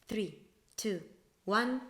3, 2, 1.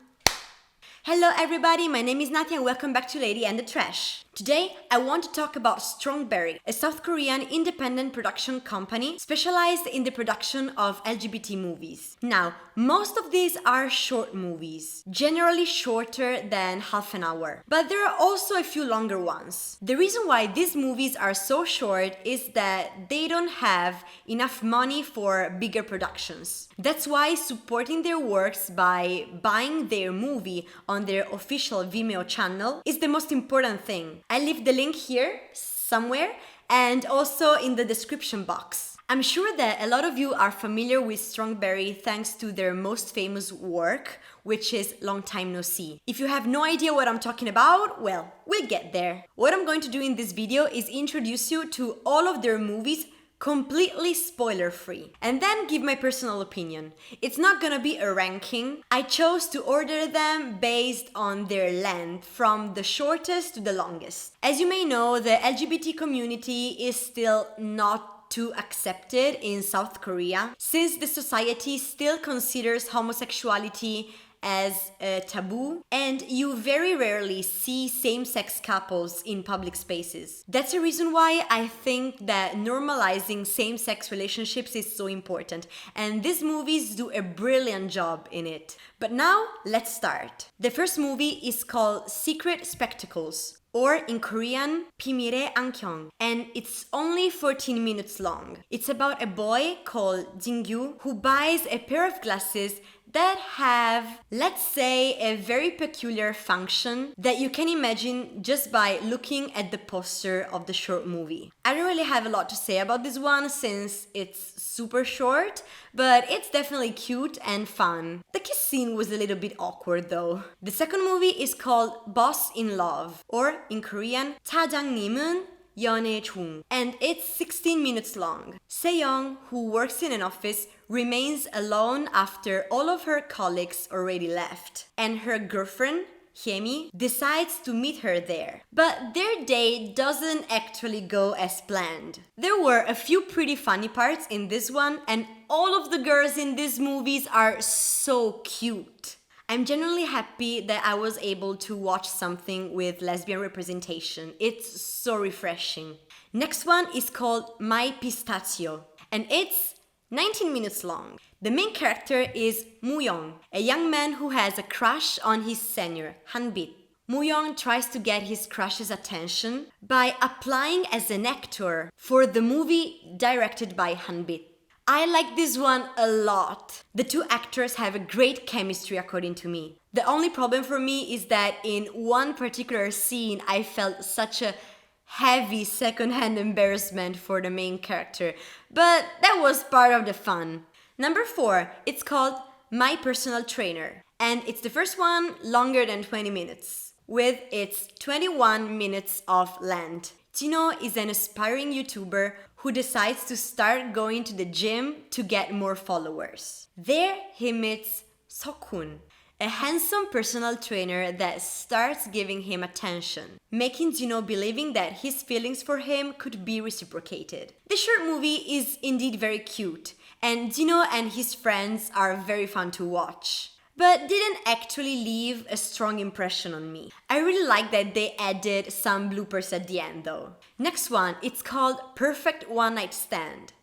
Hello everybody, my name is Natia and welcome back to Lady and the Trash. Today, I want to talk about Strongberry, a South Korean independent production company specialized in the production of LGBT movies. Now, most of these are short movies, generally shorter than half an hour, but there are also a few longer ones. The reason why these movies are so short is that they don't have enough money for bigger productions. That's why supporting their works by buying their movie on their official Vimeo channel is the most important thing. I leave the link here somewhere and also in the description box. I'm sure that a lot of you are familiar with Strongberry thanks to their most famous work, which is Long Time No See. If you have no idea what I'm talking about, well, we'll get there. What I'm going to do in this video is introduce you to all of their movies completely spoiler-free, and then give my personal opinion. It's not gonna be a ranking. I chose to order them based on their length, from the shortest to the longest. As you may know, the LGBT community is still not too accepted in South Korea, since the society still considers homosexuality as a taboo, and you very rarely see same-sex couples in public spaces. That's the reason why I think that normalizing same-sex relationships is so important, and these movies do a brilliant job in it. But now, let's start. The first movie is called Secret Spectacles, or in Korean, 비밀의 안경, and it's only 14 minutes long. It's about a boy called Jingyu who buys a pair of glasses that have, let's say, a very peculiar function that you can imagine just by looking at the poster of the short movie. I don't really have a lot to say about this one since it's super short, but it's definitely cute and fun. The kiss scene was a little bit awkward though. The second movie is called Boss in Love, or in Korean, 차장님은 연애 중, and it's 16 minutes long. Se-young, who works in an office, remains alone after all of her colleagues already left, and her girlfriend, Hyemi, decides to meet her there. But their date doesn't actually go as planned. There were a few pretty funny parts in this one, and all of the girls in these movies are so cute. I'm genuinely happy that I was able to watch something with lesbian representation. It's so refreshing. Next one is called My Pistachio, and it's 19 minutes long. The main character is Moo-young, a young man who has a crush on his senior, Han-bit. Moo-young tries to get his crush's attention by applying as an actor for the movie directed by Han-bit. I like this one a lot. The two actors have a great chemistry according to me. The only problem for me is that in one particular scene I felt such a heavy second-hand embarrassment for the main character, but that was part of the fun. Number 4, it's called My Personal Trainer, and it's the first one longer than 20 minutes, with its 21 minutes of length. Tino is an aspiring YouTuber who decides to start going to the gym to get more followers. There he meets Seok-hun, a handsome personal trainer that starts giving him attention, making Jino believing that his feelings for him could be reciprocated. The short movie is indeed very cute, and Jino and his friends are very fun to watch, but didn't actually leave a strong impression on me. I really like that they added some bloopers at the end though. Next one, it's called Perfect One Night Stand,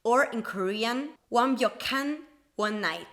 or in Korean, 완벽한 One Night.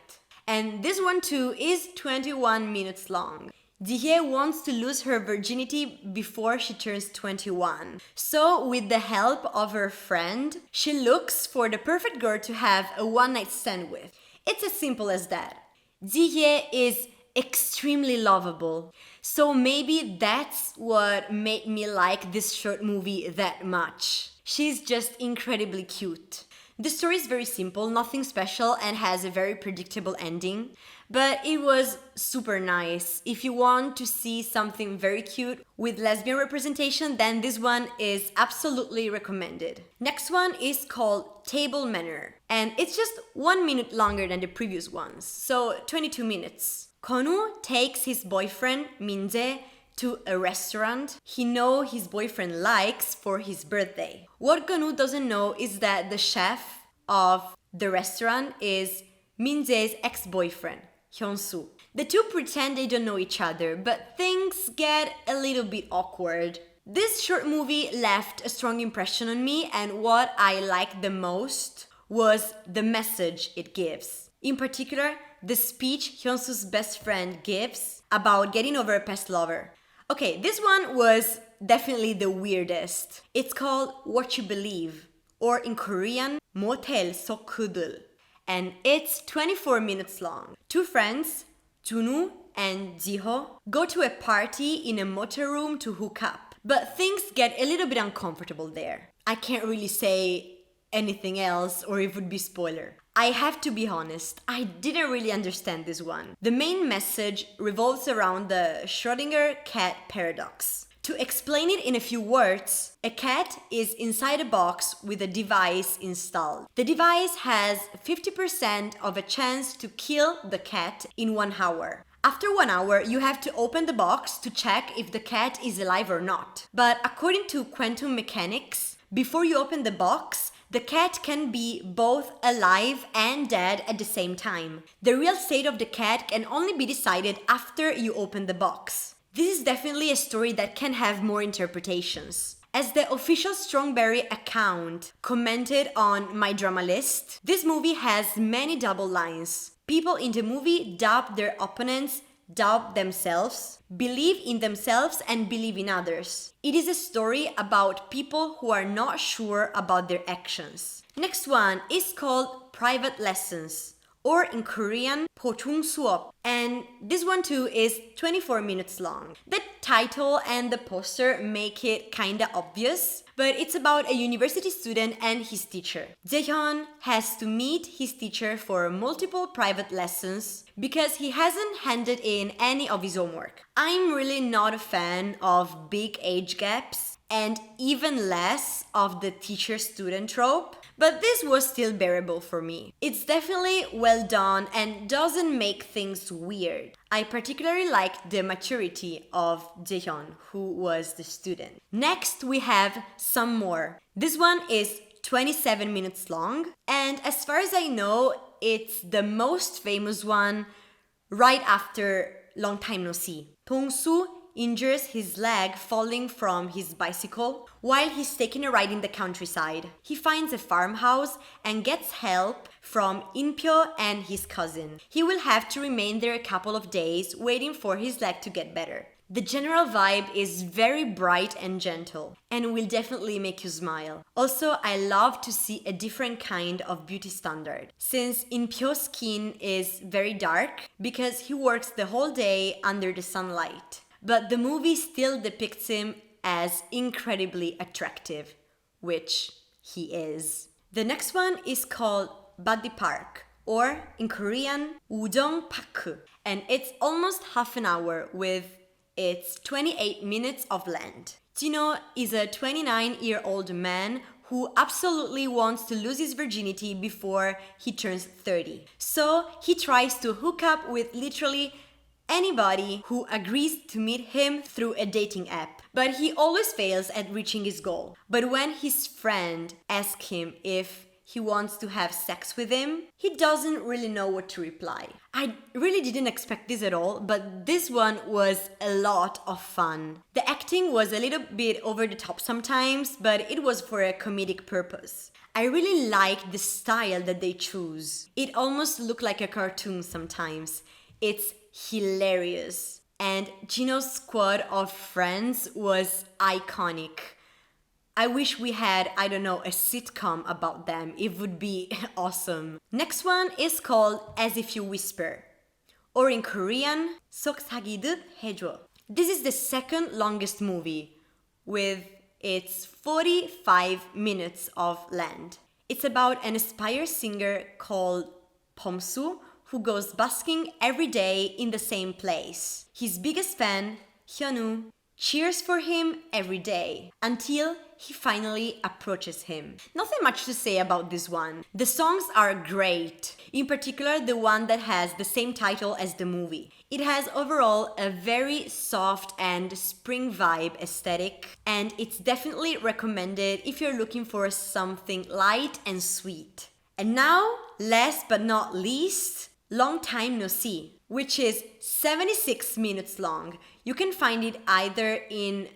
And this one too is 21 minutes long. Ji-hye wants to lose her virginity before she turns 21. So with the help of her friend, she looks for the perfect girl to have a one-night stand with. It's as simple as that. Ji-hye is extremely lovable. So maybe that's what made me like this short movie that much. She's just incredibly cute. The story is very simple, nothing special, and has a very predictable ending, but it was super nice. If you want to see something very cute with lesbian representation, then this one is absolutely recommended. Next one is called Table Manor, and it's just 1 minute longer than the previous ones, so 22 minutes. Konu takes his boyfriend, Min-jae, to a restaurant he knows his boyfriend likes for his birthday. What Konu doesn't know is that the chef of the restaurant is Min-jae's ex-boyfriend, Hyun-soo. The two pretend they don't know each other, but things get a little bit awkward. This short movie left a strong impression on me, and what I liked the most was the message it gives. In particular, the speech Hyun-soo's best friend gives about getting over a past lover. Okay, this one was definitely the weirdest. It's called What You Believe, or in Korean, Motel Sokudul, and it's 24 minutes long. Two friends, Junwoo and Jiho, go to a party in a motel room to hook up, but things get a little bit uncomfortable there. I can't really say anything else or it would be spoiler. I have to be honest, I didn't really understand this one. The main message revolves around the Schrödinger cat paradox. To explain it in a few words, a cat is inside a box with a device installed. The device has 50% of a chance to kill the cat in 1 hour. After 1 hour, you have to open the box to check if the cat is alive or not. But according to quantum mechanics, before you open the box, the cat can be both alive and dead at the same time. The real state of the cat can only be decided after you open the box. This is definitely a story that can have more interpretations. As the official Strongberry account commented on my drama list, this movie has many double lines. People in the movie doubt their opponents, doubt themselves, believe in themselves, and believe in others. It is a story about people who are not sure about their actions. Next one is called Private Lessons, or in Korean, Pochung Suop, and this one too is 24 minutes long. The title and the poster make it kinda obvious, but it's about a university student and his teacher. Jaehyun has to meet his teacher for multiple private lessons because he hasn't handed in any of his homework. I'm really not a fan of big age gaps and even less of the teacher-student trope, but this was still bearable for me. It's definitely well done and doesn't make things weird. I particularly liked the maturity of Jaehyun, who was the student. Next, we have Some More. This one is 27 minutes long, and as far as I know, it's the most famous one right after Long Time No See. Dong-soo injures his leg falling from his bicycle while he's taking a ride in the countryside. He finds a farmhouse and gets help from In-pyo and his cousin. He will have to remain there a couple of days waiting for his leg to get better. The general vibe is very bright and gentle and will definitely make you smile. Also, I love to see a different kind of beauty standard, since In-pyo's skin is very dark because he works the whole day under the sunlight. But the movie still depicts him as incredibly attractive, which he is. The next one is called Buddy Park, or in Korean, Udong Park, and it's almost half an hour with its 28 minutes of length. Jino is a 29-year-old man who absolutely wants to lose his virginity before he turns 30. So he tries to hook up with literally anybody who agrees to meet him through a dating app. But he always fails at reaching his goal. But when his friend asks him if he wants to have sex with him, he doesn't really know what to reply. I really didn't expect this at all, but this one was a lot of fun. The acting was a little bit over the top sometimes, but it was for a comedic purpose. I really liked the style that they choose. It almost looked like a cartoon sometimes. It's hilarious. And Gino's squad of friends was iconic. I wish we had, I don't know, a sitcom about them. It would be awesome. Next one is called As If You Whisper, or in Korean, 속 사귀듯 해줘. This is the second longest movie with its 45 minutes of length. It's about an aspiring singer called Pomsu who goes busking every day in the same place. His biggest fan, Hyunwoo, cheers for him every day until he finally approaches him. Nothing much to say about this one. The songs are great, in particular the one that has the same title as the movie. It has overall a very soft and spring vibe aesthetic, and it's definitely recommended if you're looking for something light and sweet. And now, last but not least, Long Time No See, which is 76 minutes long. You can find it either in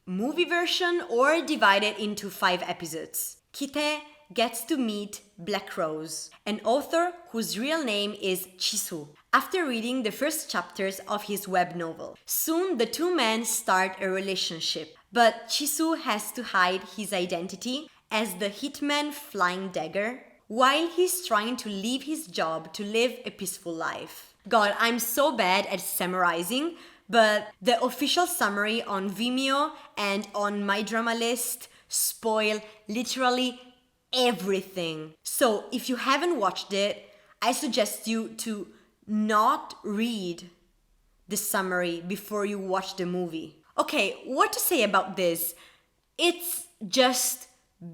movie version or divided into 5 episodes. Kite gets to meet Black Rose, an author whose real name is Chisu, after reading the first chapters of his web novel. Soon the two men start a relationship, but Chisu has to hide his identity as the hitman Flying Dagger while he's trying to leave his job to live a peaceful life. God, I'm so bad at summarizing, but the official summary on Vimeo and on My Drama List spoil literally everything. So if you haven't watched it, I suggest you to not read the summary before you watch the movie. Okay, what to say about this? It's just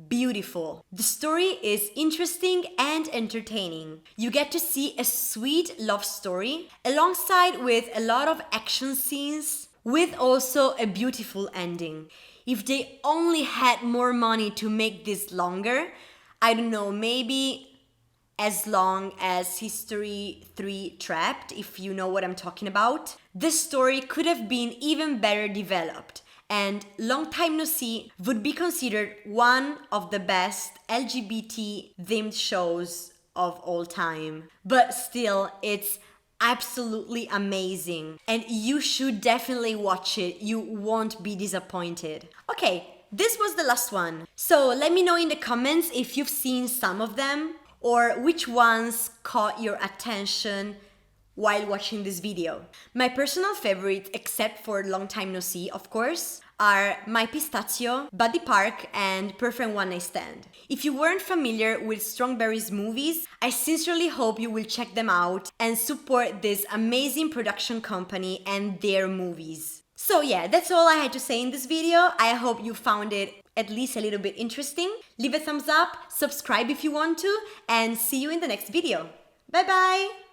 beautiful. The story is interesting and entertaining. You get to see a sweet love story alongside with a lot of action scenes with also a beautiful ending. If they only had more money to make this longer, I don't know, maybe as long as History 3 Trapped, if you know what I'm talking about, this story could have been even better developed. And Long Time No See would be considered one of the best LGBT themed shows of all time. But still, it's absolutely amazing. And you should definitely watch it. You won't be disappointed. Okay, this was the last one. So let me know in the comments if you've seen some of them or which ones caught your attention while watching this video. My personal favorites, except for Long Time No See, of course, are My Pistachio, Buddy Park, and Perfect One Night Stand. If you weren't familiar with Strongberry's movies, I sincerely hope you will check them out and support this amazing production company and their movies. So yeah, that's all I had to say in this video. I hope you found it at least a little bit interesting. Leave a thumbs up, subscribe if you want to, and see you in the next video. Bye bye!